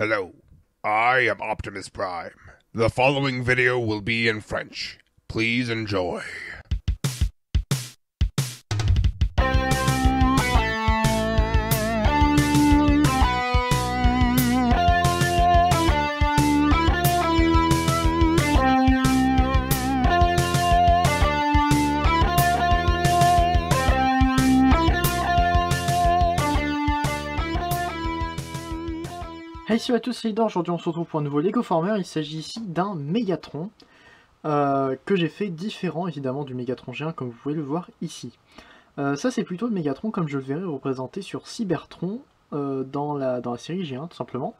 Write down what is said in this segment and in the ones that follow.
Hello, I am Optimus Prime. The following video will be in French. Please enjoy. Hey, salut à tous, c'est Lidor. Aujourd'hui on se retrouve pour un nouveau Lego Former. Il s'agit ici d'un Mégatron que j'ai fait différent évidemment du Mégatron G1 comme vous pouvez le voir ici. Ça c'est plutôt le Mégatron comme je le verrai représenté sur Cybertron dans la série G1 tout simplement.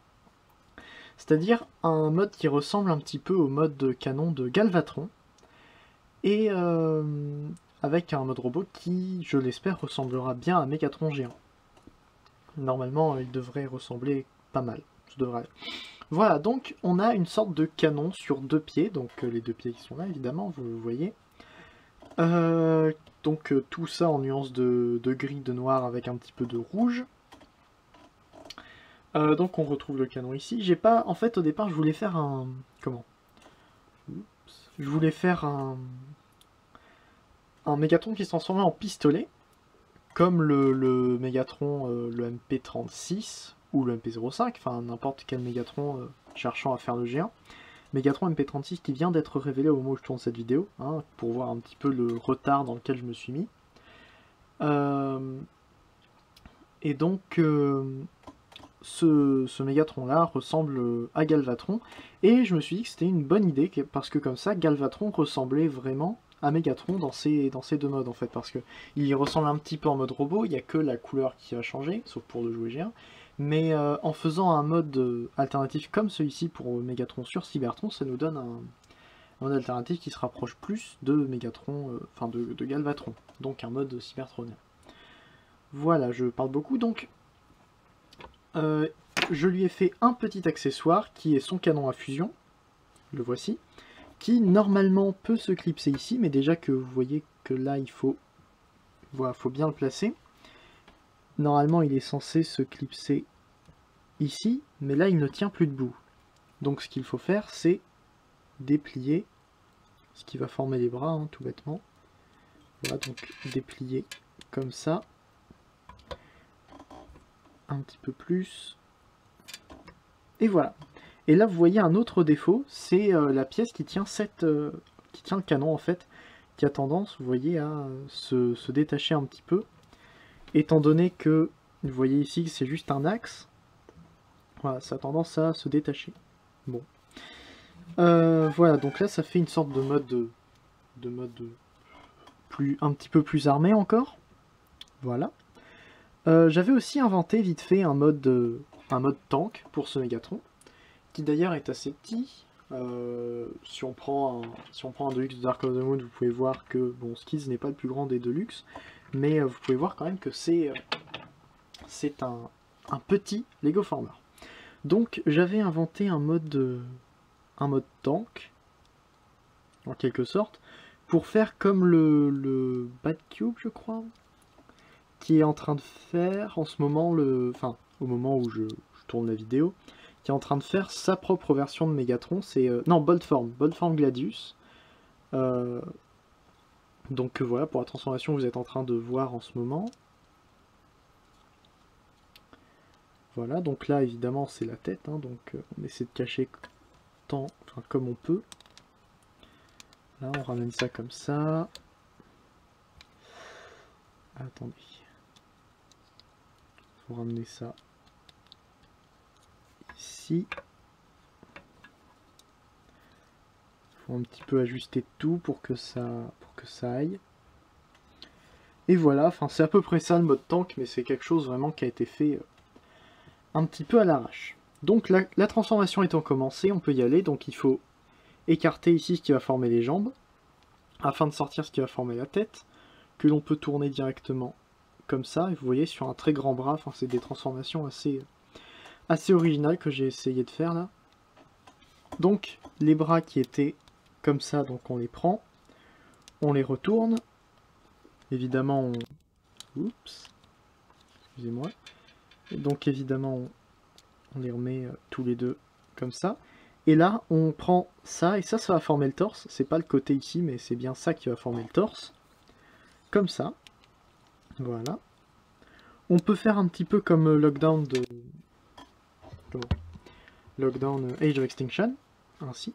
C'est-à-dire un mode qui ressemble un petit peu au mode de canon de Galvatron et avec un mode robot qui, je l'espère, ressemblera bien à Mégatron G1. Normalement il devrait ressembler pas mal. Voilà, donc on a une sorte de canon sur deux pieds, donc les deux pieds qui sont là évidemment, vous le voyez. Tout ça en nuances de gris, de noir avec un petit peu de rouge. Donc on retrouve le canon ici. J'ai pas, en fait au départ je voulais faire un... Comment? Oups. Je voulais faire un Mégatron qui se transformait en pistolet, comme le Mégatron, le MP36, ou le MP05, enfin n'importe quel Mégatron cherchant à faire le G1. Mégatron MP36 qui vient d'être révélé au moment où je tourne cette vidéo, hein, pour voir un petit peu le retard dans lequel je me suis mis. Et donc ce Mégatron là ressemble à Galvatron, et je me suis dit que c'était une bonne idée, parce que comme ça Galvatron ressemblait vraiment à Mégatron dans ces deux modes en fait, parce que il ressemble un petit peu en mode robot, il n'y a que la couleur qui va changer, sauf pour le jouet G1. Mais en faisant un mode alternatif comme celui-ci pour Mégatron sur Cybertron, ça nous donne un mode alternatif qui se rapproche plus de Mégatron, enfin de Galvatron, donc un mode cybertronien. Voilà, je parle beaucoup, donc je lui ai fait un petit accessoire qui est son canon à fusion, le voici, qui normalement peut se clipser ici, mais déjà que vous voyez que là il faut, voilà, faut bien le placer. Normalement il est censé se clipser ici, mais là il ne tient plus debout. Donc ce qu'il faut faire c'est déplier, ce qui va former les bras, hein, tout bêtement. Voilà, donc déplier comme ça. Un petit peu plus. Et voilà. Et là vous voyez un autre défaut, c'est la pièce qui tient qui tient le canon en fait, qui a tendance, vous voyez, à se détacher un petit peu. Étant donné que, vous voyez ici que c'est juste un axe, voilà, ça a tendance à se détacher. Bon. Voilà, donc là ça fait une sorte de mode un petit peu plus armé encore. Voilà. J'avais aussi inventé vite fait un mode tank pour ce Mégatron, qui d'ailleurs est assez petit. Si on prend un Deluxe de Dark of the Moon, vous pouvez voir que bon, Skids n'est pas le plus grand des Deluxe, mais vous pouvez voir quand même que c'est un petit Lego Former. Donc j'avais inventé un mode tank, en quelque sorte, pour faire comme le Bad Cube, je crois, qui est en train de faire en ce moment, au moment où je tourne la vidéo, qui est en train de faire sa propre version de Mégatron, c'est... non, Boldform Gladius. Donc voilà, pour la transformation vous êtes en train de voir en ce moment. Voilà, donc là évidemment c'est la tête, hein, donc on essaie de cacher comme on peut. Là on ramène ça comme ça. Attendez. Faut ramener ça ici. Faut un petit peu ajuster tout pour que ça aille. Et voilà, enfin c'est à peu près ça le mode tank, mais c'est quelque chose vraiment qui a été fait un petit peu à l'arrache. Donc la transformation étant commencée, on peut y aller, donc il faut écarter ici ce qui va former les jambes, afin de sortir ce qui va former la tête, que l'on peut tourner directement comme ça, et vous voyez sur un très grand bras, enfin c'est des transformations assez originales que j'ai essayé de faire là. Donc les bras qui étaient comme ça, donc on les prend, on les retourne, évidemment on... Oups, excusez-moi. Donc évidemment On les remet tous les deux comme ça. Et là, on prend ça, et ça va former le torse. C'est pas le côté ici, mais c'est bien ça qui va former le torse. Comme ça. Voilà. On peut faire un petit peu comme Lockdown de... Lockdown Age of Extinction. Ainsi.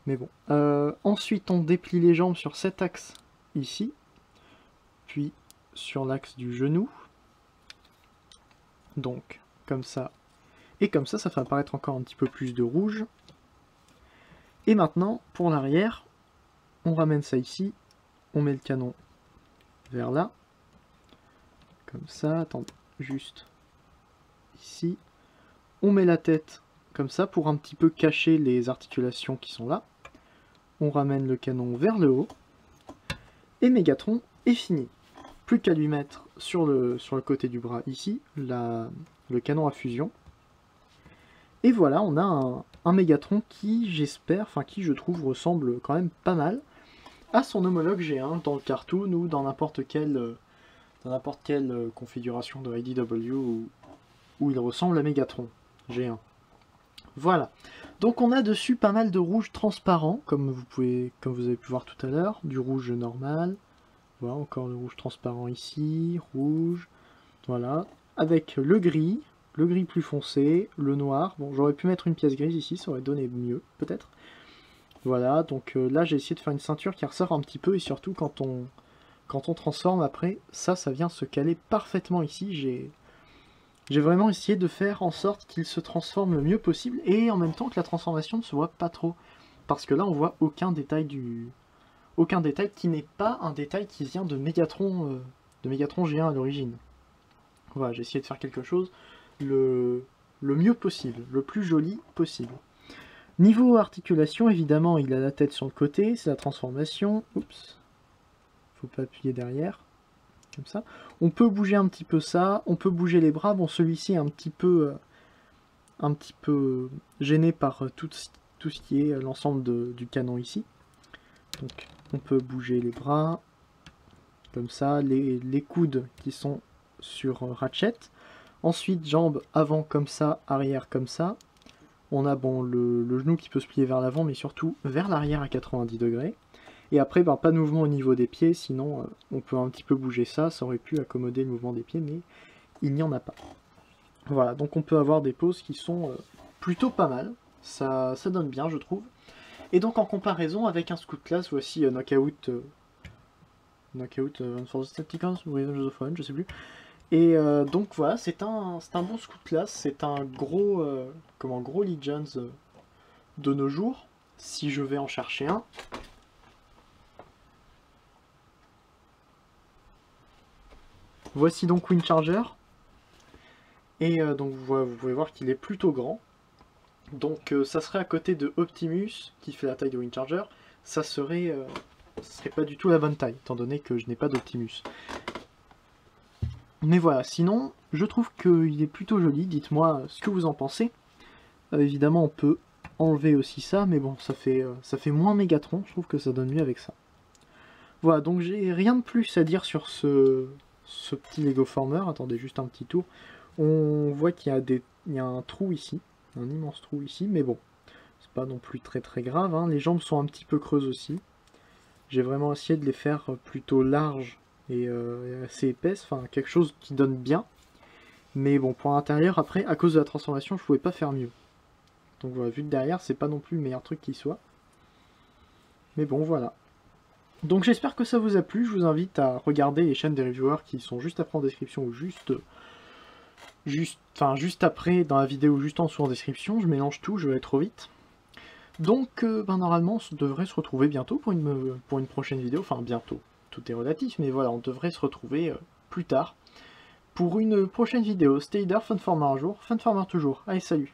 Mais bon. Ensuite, on déplie les jambes sur cet axe ici. Puis sur l'axe du genou. Donc, comme ça. Et comme ça fait apparaître encore un petit peu plus de rouge. Et maintenant, pour l'arrière, on ramène ça ici. On met le canon vers là. Comme ça, attendez, juste ici. On met la tête comme ça pour un petit peu cacher les articulations qui sont là. On ramène le canon vers le haut. Et Megatron est fini. Plus qu'à lui mettre sur le côté du bras ici, le canon à fusion. Et voilà, on a un Megatron qui, j'espère, enfin qui je trouve ressemble quand même pas mal à son homologue G1 dans le cartoon ou dans n'importe quelle configuration de IDW où il ressemble à Megatron G1. Voilà. Donc on a dessus pas mal de rouge transparent, comme vous avez pu voir tout à l'heure, du rouge normal. Voilà, encore le rouge transparent ici, rouge. Voilà, avec le gris plus foncé, le noir. Bon, j'aurais pu mettre une pièce grise ici, ça aurait donné mieux, peut-être. Voilà, donc là j'ai essayé de faire une ceinture qui ressort un petit peu, et surtout quand on transforme après, ça vient se caler parfaitement ici. J'ai vraiment essayé de faire en sorte qu'il se transforme le mieux possible, et en même temps que la transformation ne se voit pas trop. Parce que là on voit aucun détail qui n'est pas un détail qui vient de Megatron G1 à l'origine. Voilà, j'ai essayé de faire quelque chose le mieux possible, le plus joli possible. Niveau articulation, évidemment, il a la tête sur le côté, c'est la transformation. Oups, faut pas appuyer derrière, comme ça. On peut bouger un petit peu ça, on peut bouger les bras. Bon, celui-ci est un petit peu gêné par tout ce qui est l'ensemble du canon ici. Donc, on peut bouger les bras, comme ça, les coudes qui sont sur Ratchet. Ensuite, jambes avant comme ça, arrière comme ça. On a bon le genou qui peut se plier vers l'avant, mais surtout vers l'arrière à 90 degrés. Et après, pas de mouvement au niveau des pieds, sinon on peut un petit peu bouger ça aurait pu accommoder le mouvement des pieds, mais il n'y en a pas. Voilà, donc on peut avoir des poses qui sont plutôt pas mal. Ça donne bien, je trouve. Et donc en comparaison avec un Scout Class, voici Knockout for the Decepticons ou Revenge of the Fallen, je sais plus. Et donc voilà, c'est un bon Scout Class, c'est un gros Legends de nos jours, si je vais en chercher un. Voici donc Windcharger. Et donc vous pouvez voir qu'il est plutôt grand. Donc ça serait à côté de Optimus, qui fait la taille de Windcharger. Ça serait pas du tout la bonne taille, étant donné que je n'ai pas d'Optimus. Mais voilà, sinon, je trouve qu'il est plutôt joli. Dites-moi ce que vous en pensez. Évidemment, on peut enlever aussi ça, mais bon, ça fait moins Megatron. Je trouve que ça donne mieux avec ça. Voilà, donc j'ai rien de plus à dire sur ce petit Lego Former. Attendez juste un petit tour. On voit qu'il y a un trou ici, un immense trou ici, mais bon, c'est pas non plus très grave, hein. Les jambes sont un petit peu creuses aussi. J'ai vraiment essayé de les faire plutôt larges et assez épaisses, enfin quelque chose qui donne bien. Mais bon, pour l'intérieur, après, à cause de la transformation, je pouvais pas faire mieux. Donc voilà, vu de derrière, c'est pas non plus le meilleur truc qui soit. Mais bon, voilà. Donc j'espère que ça vous a plu. Je vous invite à regarder les chaînes des reviewers qui sont juste après en description ou juste après dans la vidéo, juste en dessous en description. Je mélange tout, je vais aller trop vite. Donc normalement on devrait se retrouver bientôt pour une prochaine vidéo. Enfin bientôt, tout est relatif, mais voilà, on devrait se retrouver plus tard pour une prochaine vidéo. Stay there, Fun Farmer un jour, Fun Farmer toujours. Allez, salut!